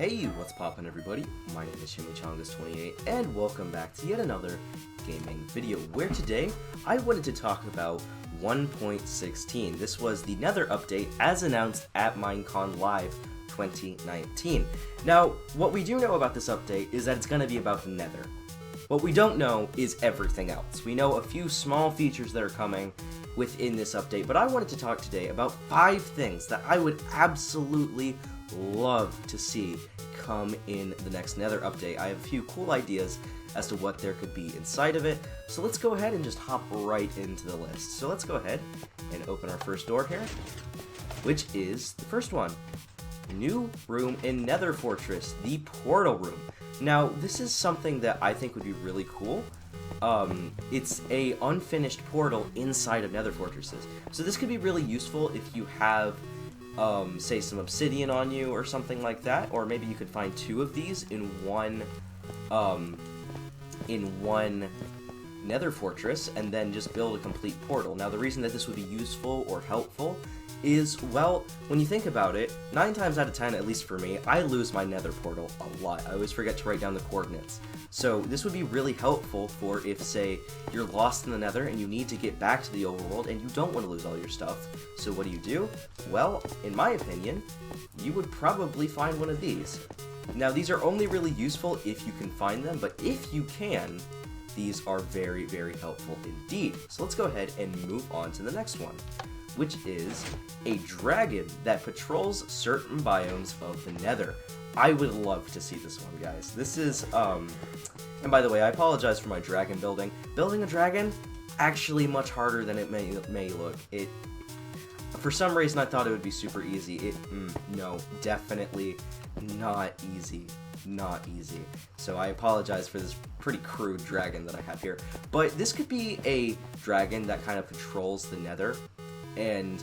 Hey, what's poppin' everybody? My name is Chimichangas28 and welcome back to yet another gaming video where today I wanted to talk about 1.16. This was the Nether update as announced at Minecon Live 2019. Now, what we do know about this update is that it's going to be about the Nether. What we don't know is everything else. We know a few small features that are coming within this update, but I wanted to talk today about 5 things that I would absolutely love to see come in the next Nether update. I have a few cool ideas as to what there could be inside of it, so let's go ahead and just hop right into the list. So let's go ahead and open our first door here, which is the first one. New room in Nether Fortress, the portal room. Now, this is something that I think would be really cool. It's a unfinished portal inside of Nether Fortresses. So this could be really useful if you have say some obsidian on you or something like that, or maybe you could find 2 of these in one Nether Fortress and then just build a complete portal. Now the reason that this would be useful or helpful is, well, when you think about it, 9 times out of 10, at least for me, I lose my Nether portal a lot. I always forget to write down the coordinates. So this would be really helpful for if, say, you're lost in the Nether and you need to get back to the overworld and you don't want to lose all your stuff. So what do? Well, in my opinion, you would probably find one of these. Now, these are only really useful if you can find them, but if you can, these are very, very helpful indeed. So let's go ahead and move on to the next one, which is a dragon that patrols certain biomes of the Nether. I would love to see this one, guys. This is, and by the way, I apologize for my dragon building. Building a dragon, actually much harder than it may look. For some reason, I thought it would be super easy. No, definitely not easy. Not easy. So I apologize for this pretty crude dragon that I have here. But this could be a dragon that kind of patrols the Nether. And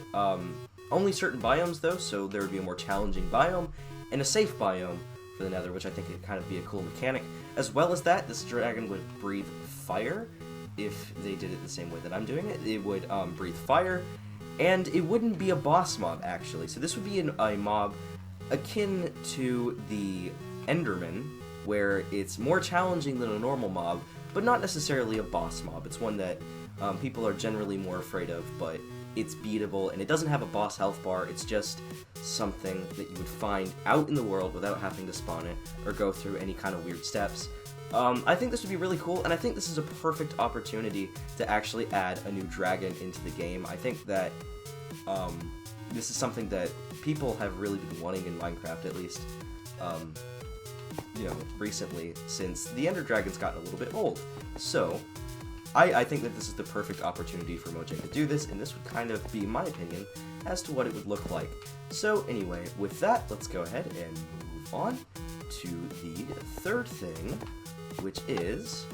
only certain biomes though, so there would be a more challenging biome and a safe biome for the Nether, which I think would kind of be a cool mechanic. As well as that, this dragon would breathe fire. If they did it the same way that I'm doing it, it would breathe fire, and it wouldn't be a boss mob actually. So this would be a mob akin to the Enderman, where it's more challenging than a normal mob, but not necessarily a boss mob. It's one that people are generally more afraid of, but it's beatable, and it doesn't have a boss health bar. It's just something that you would find out in the world without having to spawn it or go through any kind of weird steps. I think this would be really cool, and I think this is a perfect opportunity to actually add a new dragon into the game. I think that this is something that people have really been wanting in Minecraft, at least, recently, since the Ender Dragon's gotten a little bit old. So I think that this is the perfect opportunity for Mojang to do this, and this would kind of be my opinion as to what it would look like. So anyway, with that, let's go ahead and move on to the third thing, which is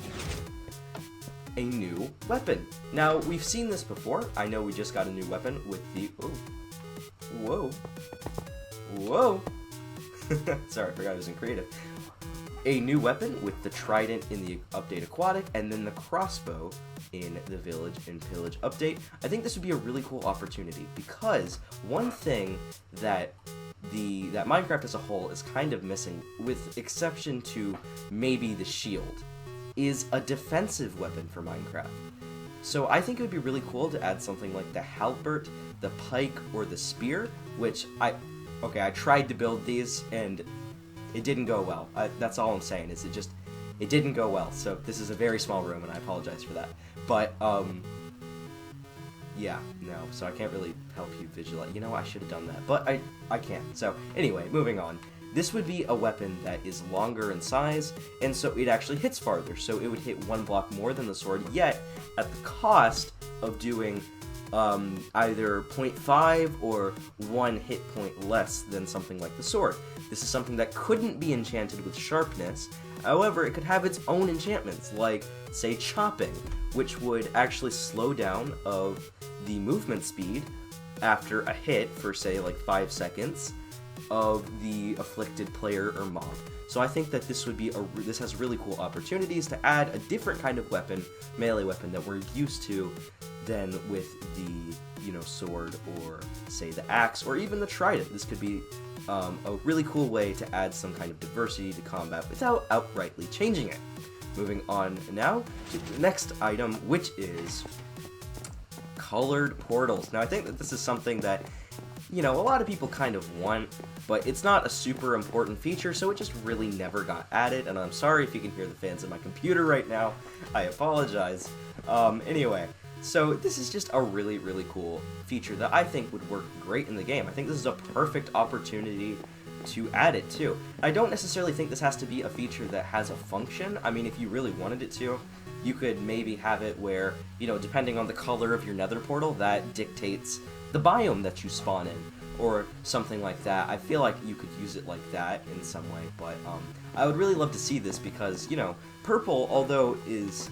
a new weapon. Now, we've seen this before. I know we just got a new weapon with the... Oh. Whoa. Sorry, I forgot I was in creative. A new weapon with the trident in the update aquatic, and then the crossbow in the village and pillage update. I think this would be a really cool opportunity, because one thing that Minecraft as a whole is kind of missing, with exception to maybe the shield, is a defensive weapon for Minecraft. So I think it would be really cool to add something like the halberd, the pike, or the spear, which I tried to build these and it didn't go well. That's all I'm saying, is it didn't go well. So this is a very small room, and I apologize for that. But, yeah, no, so I can't really help you visualize. You know, I should have done that, but I can't. So, anyway, moving on. This would be a weapon that is longer in size, and so it actually hits farther. So it would hit 1 block more than the sword, yet at the cost of doing either 0.5 or 1 hit point less than something like the sword. This is something that couldn't be enchanted with sharpness. However, it could have its own enchantments, like, say, chopping, which would actually slow down of the movement speed after a hit for, say, like 5 seconds of the afflicted player or mob. So I think that this would be this has really cool opportunities to add a different kind of weapon, melee weapon, that we're used to than with the, sword, or say the axe, or even the trident. This could be a really cool way to add some kind of diversity to combat without outrightly changing it. Moving on now to the next item, which is colored portals. Now I think that this is something that, you know, a lot of people kind of want, but it's not a super important feature, so it just really never got added, and I'm sorry if you can hear the fans in my computer right now. I apologize. Anyway, so this is just a really, really cool feature that I think would work great in the game. I think this is a perfect opportunity to add it too. I don't necessarily think this has to be a feature that has a function. I mean, if you really wanted it to, you could maybe have it where, you know, depending on the color of your nether portal, that dictates the biome that you spawn in, or something like that. I feel like you could use it like that in some way, but I would really love to see this because, you know, purple, although it's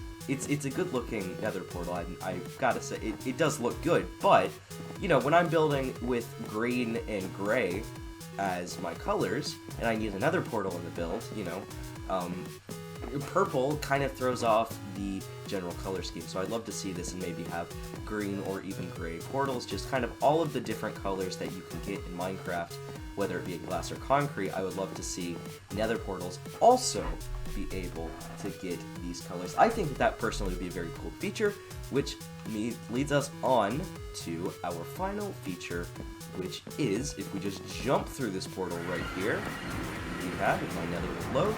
a good looking nether portal, I gotta say, it does look good, but, you know, when I'm building with green and gray as my colors, and I need another portal in the build, you know, purple kind of throws off the general color scheme, so I'd love to see this and maybe have green or even gray portals, just kind of all of the different colors that you can get in Minecraft, whether it be glass or concrete. I would love to see nether portals also be able to get these colors. I think that personally would be a very cool feature, which leads us on to our final feature, which is, if we just jump through this portal right here, we have, if my nether will load,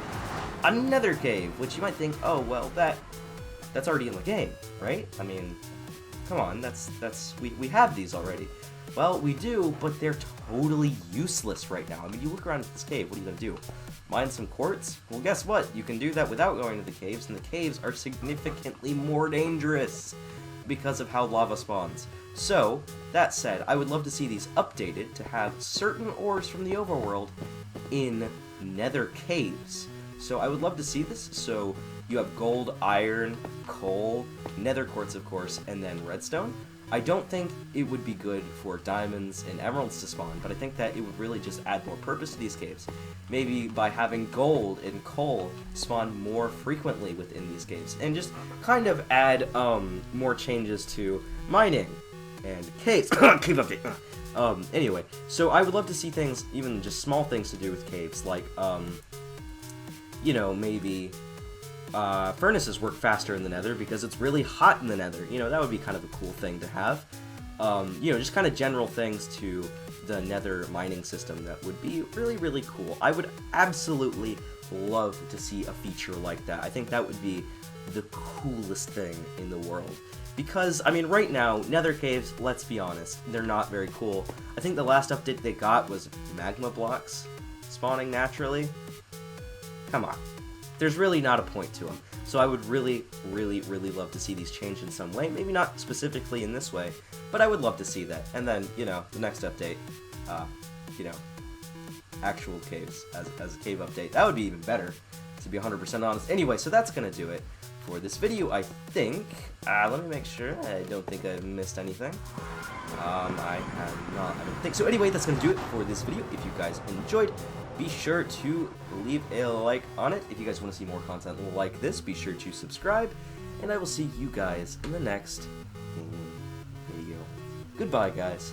a nether cave, which you might think, oh, well, that's already in the game, right? I mean, come on, we have these already. Well, we do, but they're totally useless right now. I mean, you look around at this cave, what are you gonna do? Mine some quartz? Well, guess what? You can do that without going to the caves, and the caves are significantly more dangerous because of how lava spawns. So, that said, I would love to see these updated to have certain ores from the overworld in nether caves. So I would love to see this. So you have gold, iron, coal, nether quartz, of course, and then redstone. I don't think it would be good for diamonds and emeralds to spawn, but I think that it would really just add more purpose to these caves. Maybe by having gold and coal spawn more frequently within these caves, and just kind of add more changes to mining and caves. Cave update. Anyway, so I would love to see things, even just small things to do with caves, like you know, maybe furnaces work faster in the nether because it's really hot in the nether. You know, that would be kind of a cool thing to have. You know, just kind of general things to the nether mining system that would be really, really cool. I would absolutely love to see a feature like that. I think that would be the coolest thing in the world. Because, I mean, right now, nether caves, let's be honest, they're not very cool. I think the last update they got was magma blocks spawning naturally. Come on. There's really not a point to them. So I would really, really, really love to see these change in some way. Maybe not specifically in this way, but I would love to see that. And then, you know, the next update, you know, actual caves as a cave update. That would be even better, to be 100% honest. Anyway, so that's going to do it for this video, I think. Let me make sure. I don't think I've missed anything. I have not, I don't think so. Anyway, that's going to do it for this video. If you guys enjoyed, be sure to leave a like on it. If you guys want to see more content like this, be sure to subscribe. And I will see you guys in the next video. Goodbye, guys.